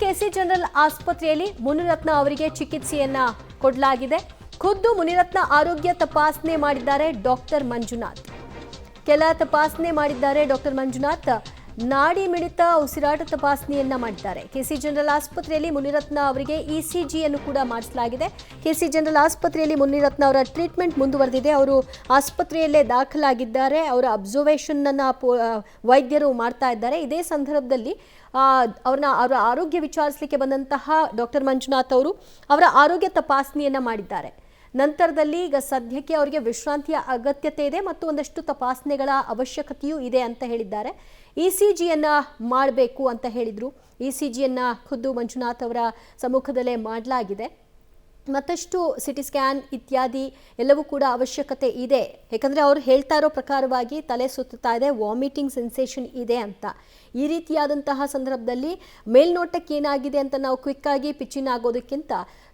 KC general ಆಸ್ಪತ್ರೆಯಲ್ಲಿ ಮುನಿರತ್ನ ಅವರಿಗೆ ಚಿಕಿತ್ಸೆಯನ್ನ ಕೊಡಲಾಗಿದೆ. ಖುದ್ದು ಮುನಿರತ್ನ ಆರೋಗ್ಯ ತಪಾಸಣೆ ಮಾಡಿದ್ದಾರೆ ಡಾಕ್ಟರ್ ಮಂಜುನಾಥ್. ಕೆಲ ತಪಾಸಣೆ ಮಾಡಿದ್ದಾರೆ ಡಾಕ್ಟರ್ ಮಂಜುನಾಥ್. ನಾಡಿ ಮಿಡಿತ ಉಸಿರಾಟ ತಪಾಸಣೆಯನ್ನ ಮಾಡಿದ್ದಾರೆ. ಕೆಸಿ ಜನರಲ್ ಆಸ್ಪತ್ರೆಯಲ್ಲಿ ಮುನಿರತ್ನ ಅವರಿಗೆ ಇಸಿಜಿಯನ್ನು ಕೂಡ ಮಾಡಿಸಲಾಗಿದೆ. ಕೆಸಿ ಜನರಲ್ ಆಸ್ಪತ್ರೆಯಲ್ಲಿ ಮುನಿರತ್ನ ಅವರ ಟ್ರೀಟ್ಮೆಂಟ್ ಮುಂದುವರೆದಿದೆ. ಅವರು ಆಸ್ಪತ್ರೆಯಲ್ಲೇ ದಾಖಲಾಗಿದ್ದಾರೆ. ಅವರ ಅಬ್ಸರ್ವೇಷನ್ ಅನ್ನ ವೈದ್ಯರು ಮಾಡ್ತಾ ಇದ್ದಾರೆ. ಇದೇ ಸಂದರ್ಭದಲ್ಲಿ ಅವರ ಆರೋಗ್ಯ ವಿಚಾರಿಸಲಿಕ್ಕೆ ಬಂದಂತಹ ಡಾಕ್ಟರ್ ಮಂಜುನಾಥ್ ಅವರು ಅವರ ಆರೋಗ್ಯ ತಪಾಸಣೆಯನ್ನ ಮಾಡಿದ್ದಾರೆ. ನಂತರದಲ್ಲಿ ಈಗ ಸದ್ಯಕ್ಕೆ ಅವರಿಗೆ ವಿಶ್ರಾಂತಿಯ ಅಗತ್ಯತೆ ಇದೆ ಮತ್ತು ಒಂದಷ್ಟು ತಪಾಸಣೆಗಳ ಅವಶ್ಯಕತೆಯೂ ಇದೆ ಅಂತ ಹೇಳಿದ್ದಾರೆ. ಇಸಿಜಿಯನ್ನ ಮಾಡಬೇಕು ಅಂತ ಹೇಳಿದ್ರು. ಇಸಿಜಿಯನ್ನ ಖುದ್ದು ಮಂಜುನಾಥ್ ಅವರ ಸಮ್ಮುಖದಲ್ಲೇ ಮಾಡಲಾಗಿದೆ. ಮತ್ತಷ್ಟು ಸಿಟಿ ಸ್ಕ್ಯಾನ್ ಇತ್ಯಾದಿ ಎಲ್ಲವೂ ಕೂಡ ಅವಶ್ಯಕತೆ ಇದೆ. ಯಾಕಂದರೆ ಅವರು ಹೇಳ್ತಾ ಇರೋ ಪ್ರಕಾರವಾಗಿ ತಲೆ ಸುತ್ತಾ ಇದೆ, ವಾಮಿಟಿಂಗ್ ಸೆನ್ಸೇಷನ್ ಇದೆ ಅಂತ. ಈ ರೀತಿಯಾದಂತಹ ಸಂದರ್ಭದಲ್ಲಿ ಮೇಲ್ನೋಟಕ್ಕೆ ಏನಾಗಿದೆ ಅಂತ ನಾವು ಕ್ವಿಕ್ಕಾಗಿ ಪಿಚ್ಚಿನ್ ಆಗೋದಕ್ಕಿಂತ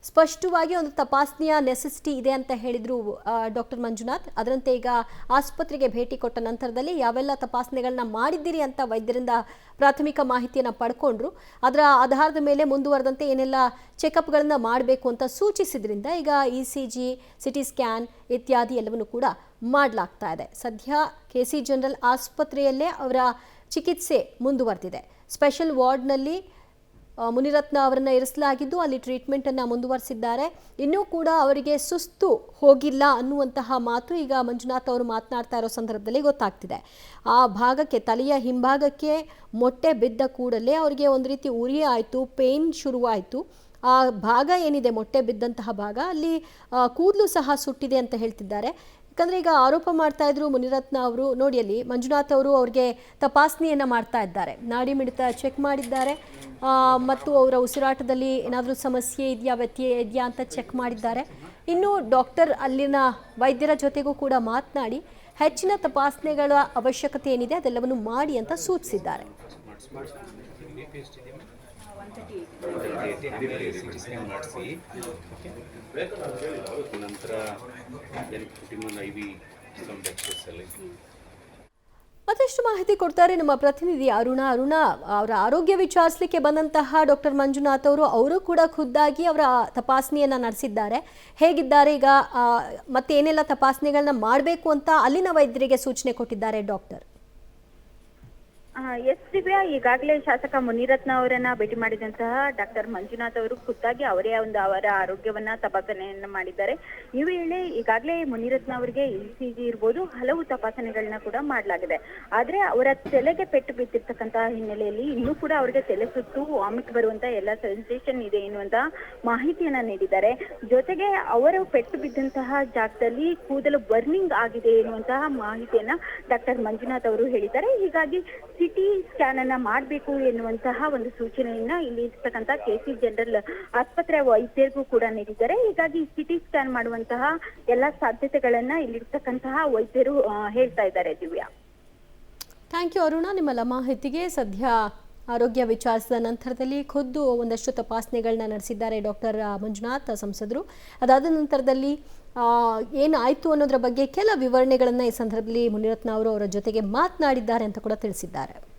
ಸ್ಪಷ್ಟವಾಗಿ ಒಂದು ತಪಾಸಣೆಯ ನೆಸೆಸಿಟಿ ಇದೆ ಅಂತ ಹೇಳಿದರು ಡಾಕ್ಟರ್ ಮಂಜುನಾಥ್. ಅದರಂತೆ ಈಗ ಆಸ್ಪತ್ರೆಗೆ ಭೇಟಿ ಕೊಟ್ಟ ನಂತರದಲ್ಲಿ ಯಾವೆಲ್ಲ ತಪಾಸಣೆಗಳನ್ನ ಮಾಡಿದ್ದೀರಿ ಅಂತ ವೈದ್ಯರಿಂದ ಪ್ರಾಥಮಿಕ ಮಾಹಿತಿಯನ್ನು ಪಡ್ಕೊಂಡ್ರು. ಅದರ ಆಧಾರದ ಮೇಲೆ ಮುಂದುವರೆದಂತೆ ಏನೆಲ್ಲ ಚೆಕಪ್ಗಳನ್ನು ಮಾಡಬೇಕು ಅಂತ ಸೂಚಿಸಿದ್ರಿಂದ ಈಗ ಇಸಿಜಿ, ಸಿಟಿ ಸ್ಕ್ಯಾನ್ ಇತ್ಯಾದಿ ಎಲ್ಲವನ್ನು ಕೂಡ ಮಾಡಲಾಗ್ತಾ ಇದೆ. ಸದ್ಯ ಕೆಸಿ ಜನರಲ್ ಆಸ್ಪತ್ರೆಯಲ್ಲೇ ಅವರ ಚಿಕಿತ್ಸೆ ಮುಂದುವರೆದಿದೆ. ಸ್ಪೆಷಲ್ ವಾರ್ಡ್ನಲ್ಲಿ ಮುನಿರತ್ನ ಅವರನ್ನು ಇರಿಸಲಾಗಿದ್ದು ಅಲ್ಲಿ ಟ್ರೀಟ್ಮೆಂಟನ್ನು ಮುಂದುವರಿಸಿದ್ದಾರೆ. ಇನ್ನೂ ಕೂಡ ಅವರಿಗೆ ಸುಸ್ತು ಹೋಗಿಲ್ಲ ಅನ್ನುವಂತಹ ಮಾತು ಈಗ ಮಂಜುನಾಥ್ ಅವರು ಮಾತನಾಡ್ತಾ ಇರೋ ಸಂದರ್ಭದಲ್ಲಿ ಗೊತ್ತಾಗ್ತಿದೆ. ಆ ಭಾಗಕ್ಕೆ, ತಲೆಯ ಹಿಂಭಾಗಕ್ಕೆ ಮೊಟ್ಟೆ ಬಿದ್ದ ಕೂಡಲೇ ಅವರಿಗೆ ಒಂದು ರೀತಿ ಉರಿ ಆಯಿತು, ಪೇನ್ ಶುರುವಾಯಿತು. ಆ ಭಾಗ ಏನಿದೆ, ಮೊಟ್ಟೆ ಬಿದ್ದಂತಹ ಭಾಗ, ಅಲ್ಲಿ ಕೂದಲು ಸಹ ಸುಟ್ಟಿದೆ ಅಂತ ಹೇಳ್ತಿದ್ದಾರೆ. ಯಾಕಂದರೆ ಈಗ ಆರೋಪ ಮಾಡ್ತಾ ಇದ್ರು ಮುನಿರತ್ನ ಅವರು. ನೋಡಿ, ಅಲ್ಲಿ ಮಂಜುನಾಥ್ ಅವರು ಅವ್ರಿಗೆ ತಪಾಸಣೆಯನ್ನು ಮಾಡ್ತಾ ಇದ್ದಾರೆ. ನಾಡಿ ಮಿಡಿತ ಚೆಕ್ ಮಾಡಿದ್ದಾರೆ ಮತ್ತು ಅವರ ಉಸಿರಾಟದಲ್ಲಿ ಏನಾದರೂ ಸಮಸ್ಯೆ ಇದೆಯಾ, ವ್ಯತ್ಯಯ ಇದೆಯಾ ಅಂತ ಚೆಕ್ ಮಾಡಿದ್ದಾರೆ. ಇನ್ನು ಡಾಕ್ಟರ್ ಅಲ್ಲಿನ ವೈದ್ಯರ ಜೊತೆಗೂ ಕೂಡ ಮಾತನಾಡಿ ಹೆಚ್ಚಿನ ತಪಾಸಣೆಗಳ ಅವಶ್ಯಕತೆ ಏನಿದೆ ಅದೆಲ್ಲವನ್ನು ಮಾಡಿ ಅಂತ ಸೂಚಿಸಿದ್ದಾರೆ. ಮತ್ತಷ್ಟು ಮಾಹಿತಿ ಕೊಡ್ತಾರೆ ನಮ್ಮ ಪ್ರತಿನಿಧಿ ಅರುಣ. ಅವರ ಆರೋಗ್ಯ ವಿಚಾರಿಸಲಿಕ್ಕೆ ಬಂದಂತಹ ಡಾಕ್ಟರ್ ಮಂಜುನಾಥ್ ಅವರು ಕೂಡ ಖುದ್ದಾಗಿ ಅವರ ತಪಾಸಣೆಯನ್ನ ನಡೆಸಿದ್ದಾರೆ. ಹೇಗಿದ್ದಾರೆ ಈಗ, ಮತ್ತೆ ಏನೆಲ್ಲ ತಪಾಸಣೆಗಳನ್ನ ಮಾಡಬೇಕು ಅಂತ ಅಲ್ಲಿನ ವೈದ್ಯರಿಗೆ ಸೂಚನೆ ಕೊಟ್ಟಿದ್ದಾರೆ ಡಾಕ್ಟರ್? ಎಸ್ ದಿವ್ಯಾ, ಈಗಾಗಲೇ ಶಾಸಕ ಮುನಿರತ್ನ ಅವರನ್ನ ಭೇಟಿ ಮಾಡಿದಂತಹ ಡಾಕ್ಟರ್ ಮಂಜುನಾಥ್ ಅವರು ಖುದ್ದಾಗಿ ಅವರ ಆರೋಗ್ಯವನ್ನ ತಪಾಸಣೆಯನ್ನ ಮಾಡಿದ್ದಾರೆ. ಈ ವೇಳೆ ಈಗಾಗಲೇ ಮುನಿರತ್ನ ಅವರಿಗೆ ಇಸಿಜಿ ಇರ್ಬೋದು, ಹಲವು ತಪಾಸಣೆಗಳನ್ನ ಕೂಡ ಮಾಡಲಾಗಿದೆ. ಆದ್ರೆ ಅವರ ತಲೆಗೆ ಪೆಟ್ಟು ಬಿದ್ದಿರ್ತಕ್ಕಂತಹ ಹಿನ್ನೆಲೆಯಲ್ಲಿ ಇನ್ನೂ ಕೂಡ ಅವರಿಗೆ ತಲೆ ಸುತ್ತು, ವಾಮಿಟ್ ಬರುವಂತ ಎಲ್ಲ ಸೆನ್ಸೇಷನ್ ಇದೆ ಎನ್ನುವಂತ ಮಾಹಿತಿಯನ್ನ ನೀಡಿದ್ದಾರೆ. ಜೊತೆಗೆ ಅವರು ಪೆಟ್ಟು ಬಿದ್ದಂತಹ ಜಾಗದಲ್ಲಿ ಕೂದಲು ಬರ್ನಿಂಗ್ ಆಗಿದೆ ಎನ್ನುವಂತಹ ಮಾಹಿತಿಯನ್ನ ಡಾಕ್ಟರ್ ಮಂಜುನಾಥ್ ಅವರು ಹೇಳಿದ್ದಾರೆ. ಹೀಗಾಗಿ ಸಿಟಿ ಸ್ಕ್ಯಾನ್ ಅನ್ನ ಮಾಡಬೇಕು ಎನ್ನುವಂತಹ ಒಂದು ಸೂಚನೆಯನ್ನ ಇಲ್ಲಿ ಇರ್ತಕ್ಕಂಥ ಕೆಸಿ ಜನರಲ್ ಆಸ್ಪತ್ರೆ ವೈದ್ಯರಿಗೂ ಕೂಡ ನೀಡಿದ್ದಾರೆ. ಹೀಗಾಗಿ ಸಿಟಿ ಸ್ಕ್ಯಾನ್ ಮಾಡುವಂತಹ ಎಲ್ಲಾ ಸಾಧ್ಯತೆಗಳನ್ನ ಇಲ್ಲಿರ್ತಕ್ಕಂತಹ ವೈದ್ಯರು ಹೇಳ್ತಾ ಇದ್ದಾರೆ. ದಿವ್ಯಾ, ಥ್ಯಾಂಕ್ ಯು ಅರುಣ ನಿಮ್ಮೆಲ್ಲ ಮಾಹಿತಿಗೆ. ಸದ್ಯ ಆರೋಗ್ಯ ವಿಚಾರಿಸಿದ ನಂತರದಲ್ಲಿ ಖುದ್ದು ಒಂದಷ್ಟು ತಪಾಸಣೆಗಳನ್ನ ನಡೆಸಿದ್ದಾರೆ ಡಾಕ್ಟರ್ ಮಂಜುನಾಥ್ ಸಂಸದರು. ಅದಾದ ನಂತರದಲ್ಲಿ ಏನಾಯಿತು ಅನ್ನೋದ್ರ ಬಗ್ಗೆ ಕೆಲ ವಿವರಣೆಗಳನ್ನು ಈ ಸಂದರ್ಭದಲ್ಲಿ ಮುನಿರತ್ನ ಅವರು ಅವರ ಜೊತೆಗೆ ಮಾತನಾಡಿದ್ದಾರೆ ಅಂತ ಕೂಡ ತಿಳಿಸಿದ್ದಾರೆ.